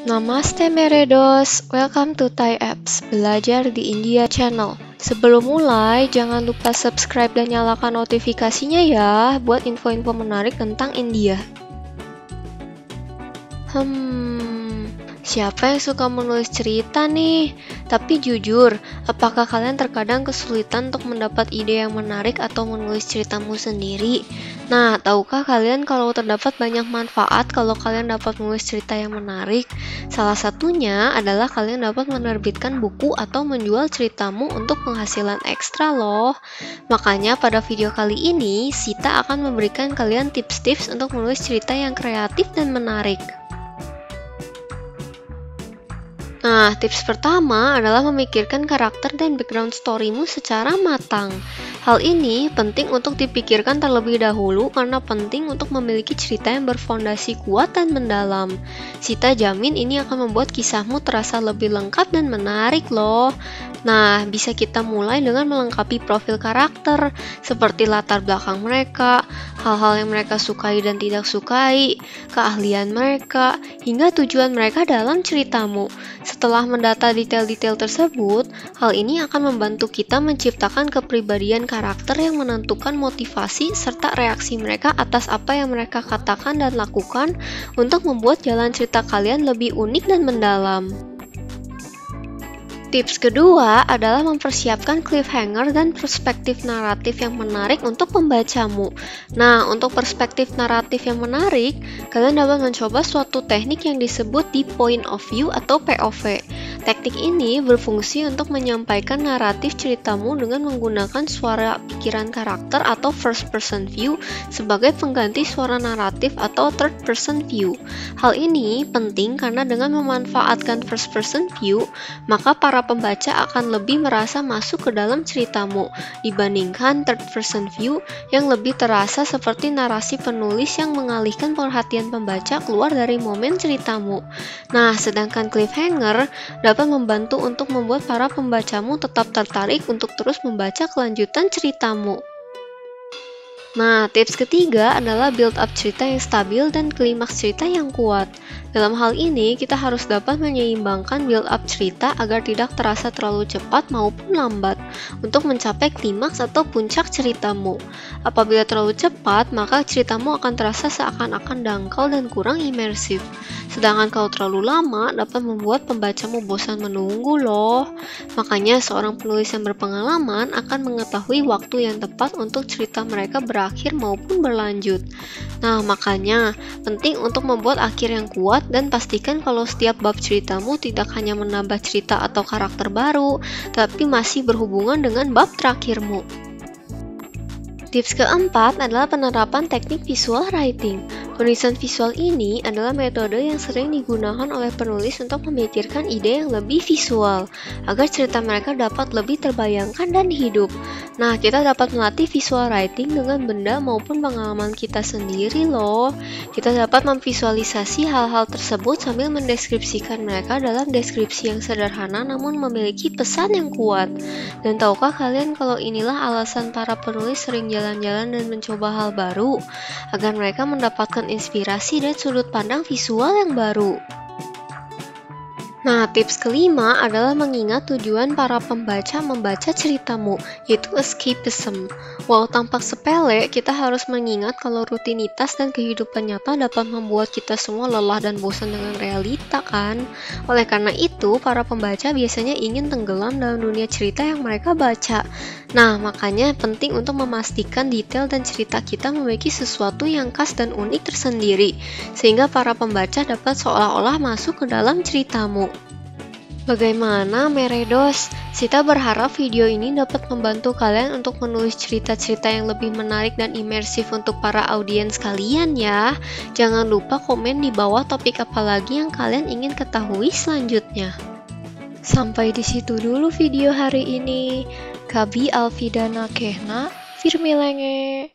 Namaste Meredos, welcome to Thai Apps, belajar di India Channel. Sebelum mulai, jangan lupa subscribe dan nyalakan notifikasinya ya, buat info-info menarik tentang India. Siapa yang suka menulis cerita nih? Tapi jujur, apakah kalian terkadang kesulitan untuk mendapat ide yang menarik atau menulis ceritamu sendiri? Nah, tahukah kalian kalau terdapat banyak manfaat kalau kalian dapat menulis cerita yang menarik? Salah satunya adalah kalian dapat menerbitkan buku atau menjual ceritamu untuk penghasilan ekstra loh. Makanya pada video kali ini, Sita akan memberikan kalian tips-tips untuk menulis cerita yang kreatif dan menarik. Nah, tips pertama adalah memikirkan karakter dan background storymu secara matang. Hal ini penting untuk dipikirkan terlebih dahulu karena penting untuk memiliki cerita yang berfondasi kuat dan mendalam. Sita jamin ini akan membuat kisahmu terasa lebih lengkap dan menarik loh. Nah, bisa kita mulai dengan melengkapi profil karakter, seperti latar belakang mereka, hal-hal yang mereka sukai dan tidak sukai, keahlian mereka, hingga tujuan mereka dalam ceritamu. Setelah mendata detail-detail tersebut, hal ini akan membantu kita menciptakan kepribadian karakter yang menentukan motivasi serta reaksi mereka atas apa yang mereka katakan dan lakukan untuk membuat jalan cerita kalian lebih unik dan mendalam. Tips kedua adalah mempersiapkan cliffhanger dan perspektif naratif yang menarik untuk pembacamu. Nah, untuk perspektif naratif yang menarik, kalian dapat mencoba suatu teknik yang disebut di point of view atau POV. Teknik ini berfungsi untuk menyampaikan naratif ceritamu dengan menggunakan suara pikiran karakter atau first person view sebagai pengganti suara naratif atau third person view. Hal ini penting karena dengan memanfaatkan first person view, maka para pembaca akan lebih merasa masuk ke dalam ceritamu dibandingkan third person view yang lebih terasa seperti narasi penulis yang mengalihkan perhatian pembaca keluar dari momen ceritamu. Nah, sedangkan cliffhanger dapat membantu untuk membuat para pembacamu tetap tertarik untuk terus membaca kelanjutan ceritamu. Nah, tips ketiga adalah build up cerita yang stabil dan klimaks cerita yang kuat. Dalam hal ini, kita harus dapat menyeimbangkan build up cerita agar tidak terasa terlalu cepat maupun lambat untuk mencapai klimaks atau puncak ceritamu. Apabila terlalu cepat, maka ceritamu akan terasa seakan-akan dangkal dan kurang imersif. Sedangkan kalau terlalu lama, dapat membuat pembacamu bosan menunggu loh. Makanya, seorang penulis yang berpengalaman akan mengetahui waktu yang tepat untuk cerita mereka berakhir maupun berlanjut. Nah, makanya penting untuk membuat akhir yang kuat dan pastikan kalau setiap bab ceritamu tidak hanya menambah cerita atau karakter baru, tapi masih berhubungan dengan bab terakhirmu. Tips keempat adalah penerapan teknik visual writing. Penulisan visual ini adalah metode yang sering digunakan oleh penulis untuk memikirkan ide yang lebih visual, agar cerita mereka dapat lebih terbayangkan dan hidup. Nah, kita dapat melatih visual writing dengan benda maupun pengalaman kita sendiri loh. Kita dapat memvisualisasi hal-hal tersebut sambil mendeskripsikan mereka dalam deskripsi yang sederhana namun memiliki pesan yang kuat. Dan tahukah kalian kalau inilah alasan para penulis sering jalan-jalan dan mencoba hal baru, agar mereka mendapatkan inspirasi dan sudut pandang visual yang baru. Nah, tips kelima adalah mengingat tujuan para pembaca membaca ceritamu, yaitu escapism. Walau tampak sepele, kita harus mengingat kalau rutinitas dan kehidupan nyata dapat membuat kita semua lelah dan bosan dengan realita kan? Oleh karena itu, para pembaca biasanya ingin tenggelam dalam dunia cerita yang mereka baca. Nah, makanya penting untuk memastikan detail dan cerita kita memiliki sesuatu yang khas dan unik tersendiri, sehingga para pembaca dapat seolah-olah masuk ke dalam ceritamu. Bagaimana Meredos? Sita berharap video ini dapat membantu kalian untuk menulis cerita-cerita yang lebih menarik dan imersif untuk para audiens kalian ya. Jangan lupa komen di bawah topik apa lagi yang kalian ingin ketahui selanjutnya. Sampai di situ dulu video hari ini. Kabi Alfidana Kehna, Firmilenge.